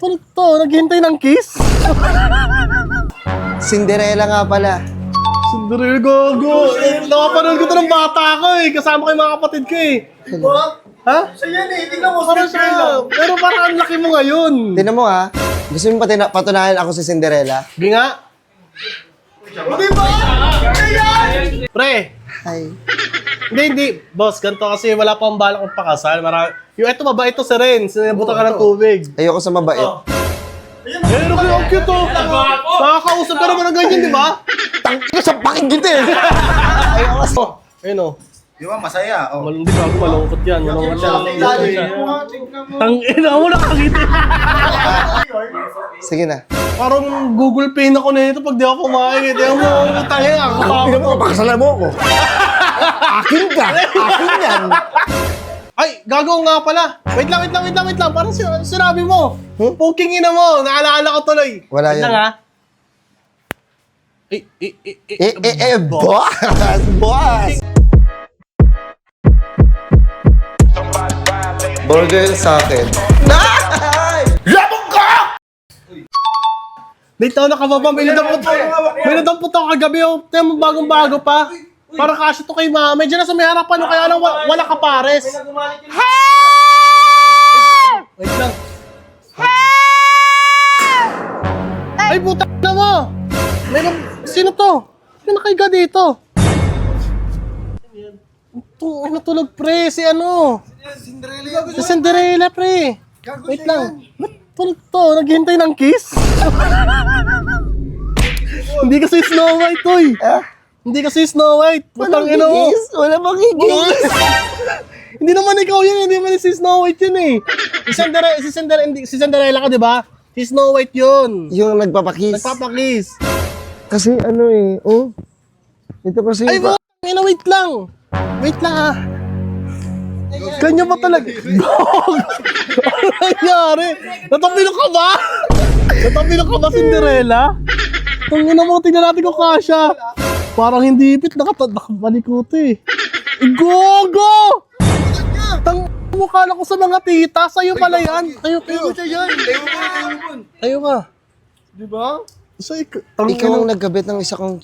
tulog to? Naghihintay ng kiss? Cinderella nga pala. Cinderella, gogo. Nakapanood ko to ng bata ko eh. Kasama ko yung mga kapatid ko eh. Ha? Siya yan eh, tingnan mo, Parang siya. Pero parang ang laki mo ngayon. Tingnan mo ha. Gusto mo patunayan ako si Cinderella? Hindi nga. Hindi ba? Siya yan! Pre, Ay. hindi. Boss, ganito kasi wala pa akong balak kong pakasal. Yung ito, mabait to si Ren. Sinabutan ka ng tubig. Ayoko sa mabait. Ayun, ang cute to. Nakakausap ka naman ng ganyan, di ba? Tangina sa pakinggan eh. Ayoko sa... Ayun o. Di ba, masaya? Oh. Hindi ba ako malungkot yan. Malungkot siya. Tangina mo nakakita. Sige na. Parang Google Pay na ko na ito pag di ako kumain. Hindi mo utangin ako. Tingnan mo, pakasalan mo ako. Akin ka. Akin yan. Ay, gagawin nga pala. Wait lang. Parang sinabi mo. Puking ina mo. Naalala ko tuloy. Wala Wait yan. lang ha. Boss! Boss! Burger sa akin. Dito nakababa. May nadampot ako kagabi. Tiyan mo bagong-bago pa. Para kasi to kay mama. Medyo nasa may harapan. Kaya lang wala ka pares. Wait lang. Ay, puta na mo! Sino to? Sino nakaiga dito? Ano tulog, pre? Si ano? Si Cinderella, pre. Wait lang. Ba't tulog to? Naghihintay ng kiss? Hindi kasi Snow White, toy. Hindi kasi Snow White. Putang ina mo. Wala bang higis? Hindi naman ikaw yun. Hindi naman si Snow White yun eh. Si Cinderella ka, di ba? Si Snow White yun. Yung nagpapakiss. Nagpapakiss. Kasi ano eh, oh. Ito kasi... Ay, ina, wait lang. Wait lang ha. Ganyan ba talaga? Dog! Ano nangyari? Natapilok ka ba? Natapilok ka ba, Cinderella? Tangina mo, tingnan natin kung kasha. Parang hindi ipit, nakabalikot eh. Gogo! Mukha lang ko sa mga tita, sa'yo pala yan. Tayo ka. Di ba? Ikaw ang nagkabit ng isa kong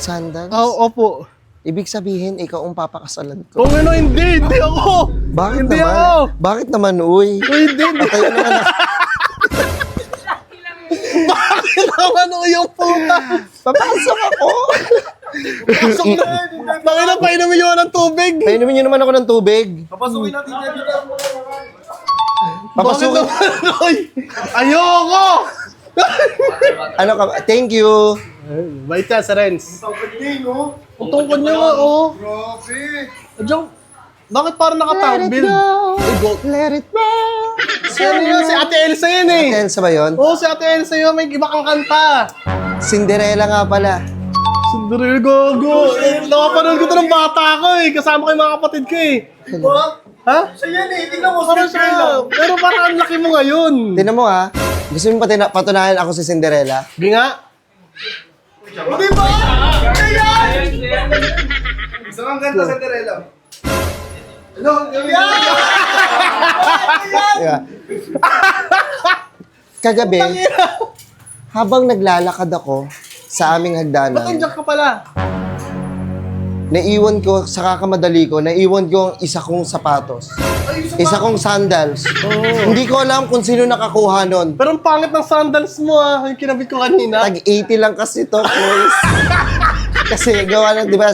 sandals? Opo. Ibig sabihin, ikaw ang papakasalan ko. Kung ano, hindi ako. Bakit Hindi naman? ako. Bakit naman, uy? Hindi. Patay naman ako. Bakit naman yung puta? Papasok ako! Pasok na. Bakit na painumin nyo ng tubig? Painumin niyo naman ako ng tubig. Papasukin natin yan dito. Papasukin. Ayoko! Ano ka ba? Thank you. Bait ka, Sir Renz. Pagdating, oh. Ang tungkol niya nga, oh. Grabe. Diyan, bakit parang nakatambil? Let it go. Si Ate Elsa yan eh. Elsa ba yun? Oo, si Ate Elsa yun. May iba kang kanta. Cinderella nga pala. Cinderella, gogo. Nakapanood ko to ng bata ko eh. Kasama ko yung mga kapatid ko eh. Di ba? Ha? Siya yan eh, tingnan mo, Parang siya. Pero parang ang laki mo ngayon. Tingnan mo ha. Gusto mo patunayan ako si Cinderella? Hindi nga. Di ba? Siya yan! Gusto kang ganda sa Cinderella. Ano? Yeah. Kagabi, habang naglalakad ako sa aming Ba't hagdanan, nandiyan ka pala? naiwan ko, sa kakamadali ko, naiwan ko ang isa kong sapatos. Isa kong sandals. Hindi ko alam kung sino nakakuha nun. Pero ang pangit ng sandals mo ah. Yung kinabit ko kanina. Tag 80 lang kasi to, boys. Kasi gawa ng, di ba,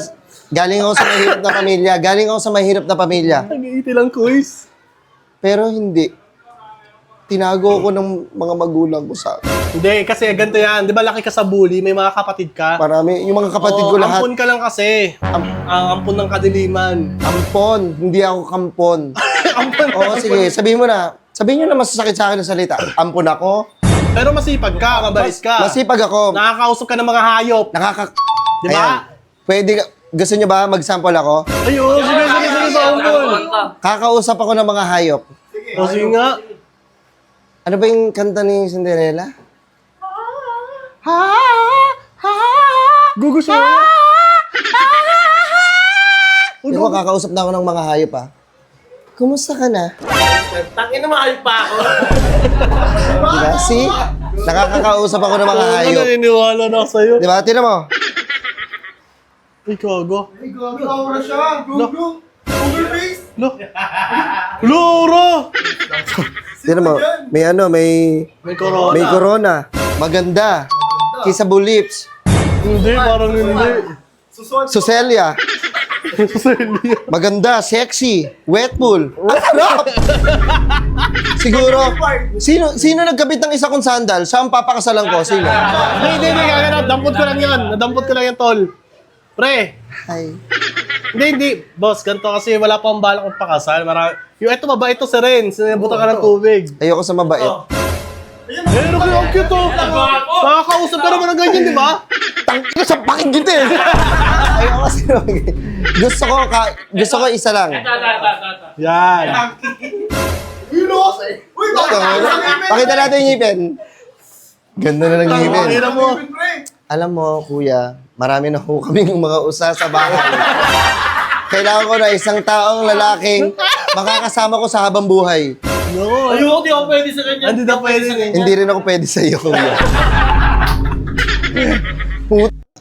galing ako sa mahirap na pamilya. Galing ako sa mahirap na pamilya. Nag-iiti lang, quiz. Pero hindi. Tinago ko ng mga magulang ko sa Hindi, kasi ganito yan. Di ba laki ka sa bully? May mga kapatid ka? marami. Yung mga kapatid ko lahat, Ampun ka lang kasi. Ampun ng kadiliman. ampon. Hindi ako kampon. Ampun. Oo, sige. Sabihin mo na. Sabihin nyo na masasakit sa akin ng salita. Ampon ako. Pero masipag ka, mabait ka. Masipag ako. Nakakausap ka ng mga hayop. Di Di ba? Pwede ka... Gusto nyo ba mag-sample ako? Ayun, sige sa ampun. Kakausap ako ng mga hayop. O sige nga. Ano ba yung kanta ni Cinderella? Gugusto mo? Di ba, kakausap na ako ng mga hayop ah. Kumusta ka na? Tangin na mahal pa ako. Diba? See? Nakakakausap ako ng mga hayop. Naniniwala na ako sa'yo. Di ba? Tingnan mo. Ay, gago. Ay, gago. Aura siya. Gugu. Overface. Loro! Tingnan mo. May ano, May corona. may corona. Maganda. Kissable lips. Hindi, parang hindi. Susuan. Suselia. Maganda, sexy, wet pool. Ang sarap! Siguro, sino nagkabit ng isa kong sandal? Siya ang papakasalan ko, sino? Hindi, gagano. Dampot ko lang yan. Nadampot ko lang yan, tol. Pre, Ay. hindi. Boss, ganito kasi wala pa akong balak kong pakasal. Yung ito, mabait to si Ren. Sinabutan ka ng tubig. Ayoko sa mabait. Ayun, ang cute to. Nakakausap ka naman ng ganyan, di ba? Tangina sa pakinggan eh! Ayoko kasi gusto ko isa lang. Yan. Yun o. Uy, bakit sa ngipin? Pakita natin yung ngipin. Ganda na ng ngipin. Pakita mo. Pre. Alam mo, kuya, marami na ho kaming mga usa sa bahay. Kailangan ko na isang taong lalaking makakasama ko sa habang buhay. No. Ayoko, di ako pwede sa kanya. Hindi na pwede. Hindi rin ako pwede sa iyo, kuya.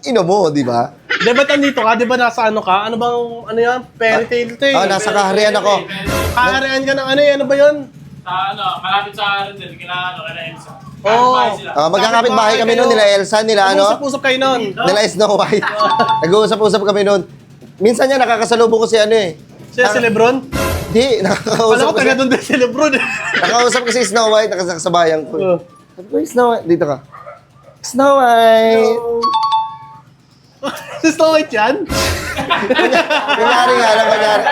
Ino mo, di ba? Di ba nandito ka? Di ba nasa ano ka? Ano bang, ano yan? Fairy tale to eh. Nasa kaharian ako. Kaharian ka ng ano eh. Ano ba yun? Sa ano, malapit sa akin din, kila Elsa. Oo. Bahay sila. Magkakapit bahay kami noon, nila Elsa, nila ano, Usap-usap kayo nun. nila Snow White. Nag-uusap-usap kami noon. Minsan niya nakakasalubong ko si ano eh. Siya si Lebron? Hindi, Wala nakakausap ko ko taga si... doon din si Lebron eh. Nakakausap ko si Snow White, nakasakasabayan ko. Oh. Sabi ko, Snow White, dito ka. Snow White! Si Snow White yan? Kunyari nga lang, kunyari.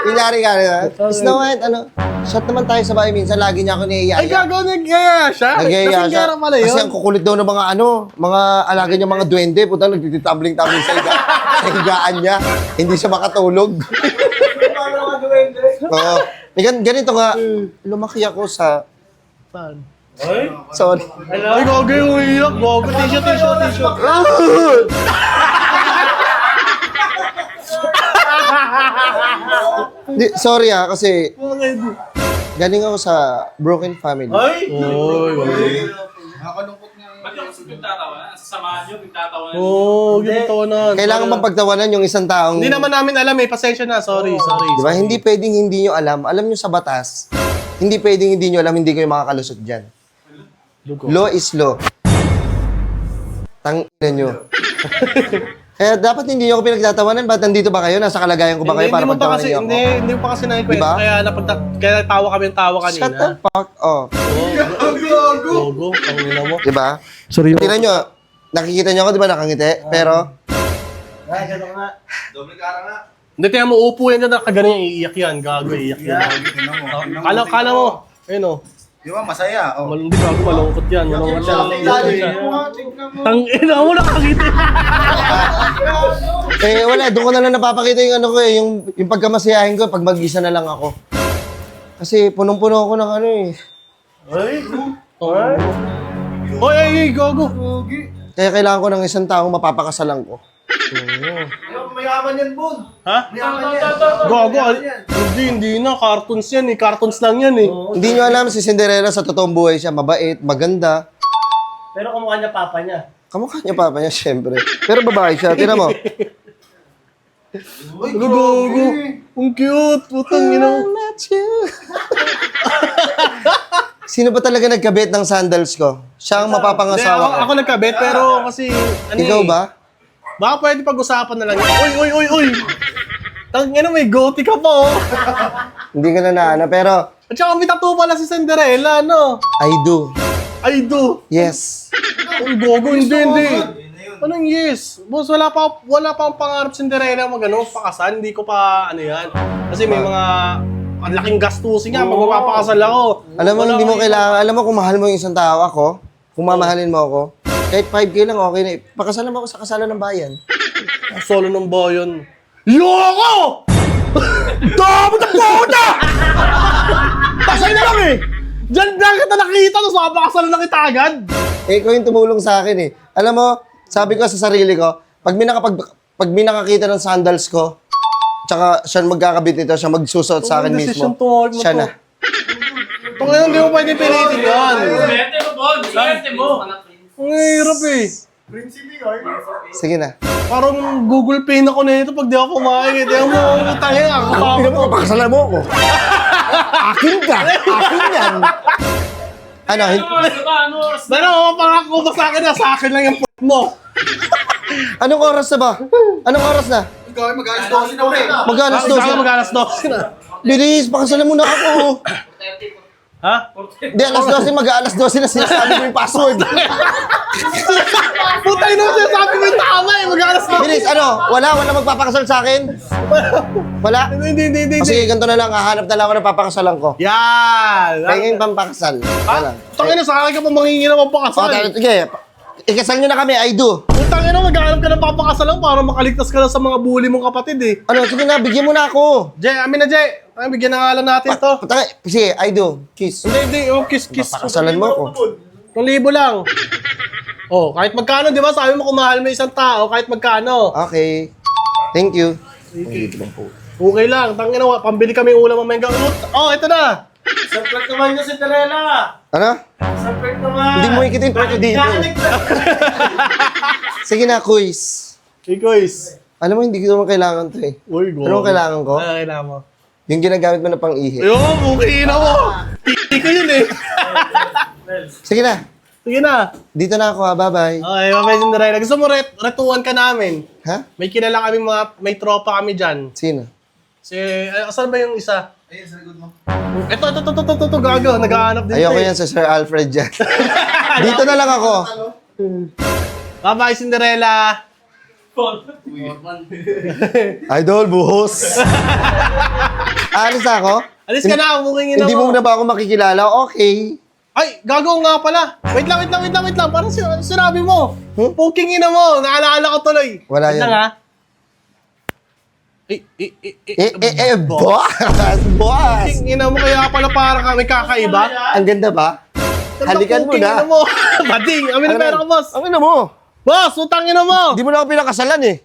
Kunyari nga lang. Snow White, ano? Shot naman tayo sa bahay minsan, lagi niya ako Ay, niyayaya. gago, nagyaya siya? Nagayaya siya. Nasinggera pala yun. Kasi ang kukulit daw ng mga ano, mga alaga niya, mga duwende. Puta, nagtitabling-tabling sa higaan niya. Hindi siya makatulog. Paano ka duwende? Oo. Ganito nga, lumaki ako sa... Saan? Sorry. Ay, gago yung umiyak. Gago, tissue. Sorry kasi Bakit? galing ako sa broken family. Oy, Nakakalungkot nga. Ba't yung pinagtatawanan? Sasamahan nyo, pinagtatawanan. Oo, ginatawanan. Kailangan bang pagtawanan yung isang taong... Hindi naman namin alam eh. Pasensya na. Sorry. Di ba? Hindi pwedeng hindi nyo alam. Alam nyo sa batas. Hindi pwedeng hindi nyo alam, hindi kayo makakalusot dyan. Law is law. Tangina nyo. Kaya dapat hindi nyo ako pinagtatawanan. Ba't nandito ba kayo? Nasa kalagayan ko ba kayo para mo pa pagtawanan kasi, nyo ako? hindi mo pa kasi nakikwento. Diba? Kaya tawa kami ng tawa kanina. Shut the fuck up. Gago. Gogo, ang ina mo. Di ba? Sorry. Tingnan nyo. Nakikita nyo ako, di ba nakangiti? Pero, Doble cara nga. Hindi, tingnan mo, upo yan na kagaling iiyak yan. Gago, iiyak yan. Kala mo, ayun o. Di ba, masaya. Oh. Hindi gago, malungkot yan. Malungkot yan. Tingnan mo. Tangina mo, nakakita. wala. Doon ko na lang napapakita yung ano ko eh. Yung pagkamasiyahin ko, pag mag-isa na lang ako. Kasi punong-puno ako ng ano eh. Ay, gago. Kaya kailangan ko ng isang taong mapapakasalan ko. Mayaman yan, Bud. Ha? Mayaman yan. Gago, hindi na. Cartoons yan eh. Cartoons lang yan eh. Hindi nyo alam si Cinderella sa totoong buhay siya. Mabait, maganda. Pero kamukha niya papa niya. Kamukha niya papa niya, syempre. Pero babae siya. Tingnan mo. Uy, Gago. Ang cute. Putang ina mo. Sino ba talaga nagkabit ng sandals ko? Siya ang mapapangasawa ko. Ako nagkabit, pero kasi... Ano Ikaw eh, ba? Baka pwede pag-usapan na lang. Uy! Tangina, may goatee ka pa oh. Hindi ka na naana, pero At saka may tattoo pala si Cinderella, no? I do. I do. Yes. Uy, gogo, hindi. Anong yes? Boss, wala pa akong pangarap Cinderella pakasal. Hindi ko pa, ano yan. Kasi may mga, ang laking gastusin nga pag mapapakasal ako. Alam mo, Wala hindi mo akong- kailangan, alam mo kung mahal mo yung isang tao ako, kung mamahalin mo ako, kahit 5K lang okay na. Pakasalan mo ako sa kasalan ng bayan. Solo ng bayan. Yoko! Dapat ang puta! Pasay na lang eh! Diyan kita nakita, tapos mapakasalan na kita agad. Ikaw yung tumulong sa akin eh. Alam mo, sabi ko sa sarili ko, pag may nakakita ng sandals ko, tsaka siya magkakabit nito, siya magsusuot sa akin Ang mismo, desisyon to, siya to. na. Tungin hindi mo pwede pilitin yan. Swerte mo, Bon. Swerte mo. Ang hirap eh. Sige na. Parang Google Pay na ko na ito pag di ako kumain. Hindi mo utangin ako. Hindi mo, pakakasalan mo ako. Akin ka. Akin yan. Ano? Ano? Pero pangako ba sa akin na sa akin lang yung mo. Anong oras na ba? Anong oras na? Ikaw ay mag-alas 12 na ulit. Mag-alas Saka 12. mag-alas 12 na. Bilis, pakasalan mo na ako. Ha? Di, alas 12, mag-aalas 12 na sinasabi mo yung password. Putay na siya, sabi mo yung tama eh. Mag-alas 12. Bilis, ano? Wala magpapakasal sa akin? Wala? Hindi. O sige, ganito na lang. Hahanap na lang ako ng papakasalan ko. Yan. Kaya yung pampakasal. Wala. Tangin na sa akin ka pa mangingi naman O, pakasal. sige. Ikasal nyo na kami, I do. Putang ina, maghanap ka ng papakasal lang para makaligtas ka lang sa mga bully mong kapatid eh. Ano, sige na, bigyan mo na ako. Jay, amin na Jay. Ay, bigyan na nga lang natin to. Patay, sige, I do. Kiss. Hindi. Oh, kiss. Papakasalan mo ako. 1,000 lang. Oh, kahit magkano, di ba? Sabi mo kung mahal mo isang tao, kahit magkano. Okay. Thank you. Okay lang. Tangin na, pambili kami ulam mamayang gamot. Oh, ito na. Surprise naman niya si Cinderella. Ano? Surprise naman. Hindi mo ikitin pa ko dito. Sige na, quiz. Hey, guys. Alam mo, hindi ko naman kailangan to eh. Uy, go. Ano ang kailangan ko? Ano kailangan mo? Yung ginagamit mo na pang-ihi. Ayun, okay na mo. Tiki ko yun eh. Sige na. Sige na. Dito na ako ha. Bye-bye. Okay, mamaya Cinderella. Gusto mo retuan ka namin? Ha? May kilala kami may tropa kami dyan. Sino? Si, asan ba yung isa? Ayun, sa likod mo. Ito, gago. Naghahanap din Ayoko siya eh. yan sa Sir Alfred dyan. Dito na lang ako. Bye-bye, Cinderella. Idol, buhos. Alis na ako? Alis ka na, umungingin Hindi ako. mo na ba ako makikilala? Okay. Ay, gago nga pala. Wait lang. Parang sinabi mo. Pukingin na mo. Naalala ko tuloy. Wala Wait yan. lang ha. Boss! Boss! Pukingin na mo kaya pala parang kami kakaiba. Ang ganda ba? Halikan mo Pukingin na. mo. Bading, amin na pera ka, boss. Ang ina mo. Boss, utangin na mo. Hindi mo na ako pinakasalan eh.